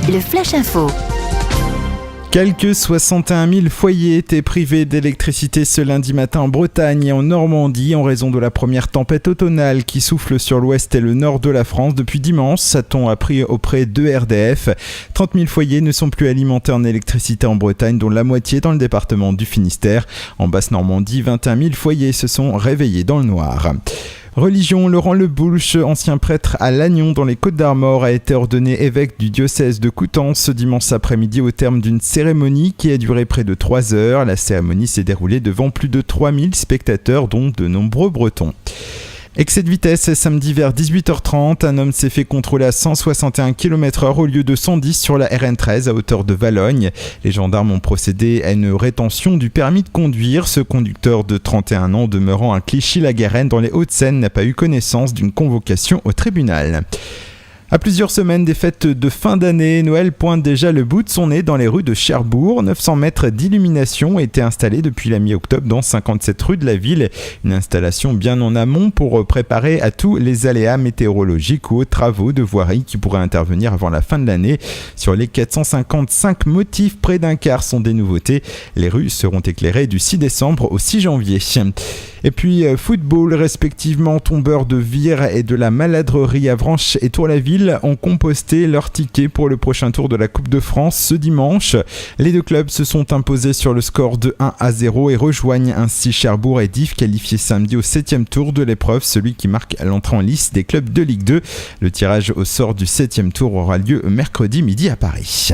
le Flash Info. Quelques 61 000 foyers étaient privés d'électricité ce lundi matin en Bretagne et en Normandie en raison de la première tempête automnale qui souffle sur l'ouest et le nord de la France depuis dimanche, a-t-on appris auprès de RDF. 30 000 foyers ne sont plus alimentés en électricité en Bretagne, dont la moitié dans le département du Finistère. En Basse-Normandie, 21 000 foyers se sont réveillés dans le noir. Religion, Laurent Leboulch, ancien prêtre à Lannion dans les Côtes-d'Armor, a été ordonné évêque du diocèse de Coutances ce dimanche après-midi au terme d'une cérémonie qui a duré près de 3 heures. La cérémonie s'est déroulée devant plus de 3000 spectateurs, dont de nombreux Bretons. Excès de vitesse, samedi vers 18h30, un homme s'est fait contrôler à 161 km/h au lieu de 110 sur la RN13 à hauteur de Valognes. Les gendarmes ont procédé à une rétention du permis de conduire. Ce conducteur de 31 ans demeurant à Clichy-la-Garenne dans les Hauts-de-Seine n'a pas eu connaissance d'une convocation au tribunal. À plusieurs semaines des fêtes de fin d'année, Noël pointe déjà le bout de son nez dans les rues de Cherbourg. 900 mètres d'illumination ont été installés depuis la mi-octobre dans 57 rues de la ville. Une installation bien en amont pour préparer à tous les aléas météorologiques ou aux travaux de voirie qui pourraient intervenir avant la fin de l'année. Sur les 455 motifs, près d'un quart sont des nouveautés. Les rues seront éclairées du 6 décembre au 6 janvier. Et puis football, respectivement Tombeur de Vire et de la Maladrerie Avranches et Tour-la-Ville ont composté leur ticket pour le prochain tour de la Coupe de France ce dimanche. Les deux clubs se sont imposés sur le score de 1-0 et rejoignent ainsi Cherbourg et Dives qualifiés samedi au 7e tour de l'épreuve, celui qui marque l'entrée en lice des clubs de Ligue 2. Le tirage au sort du 7e tour aura lieu mercredi midi à Paris.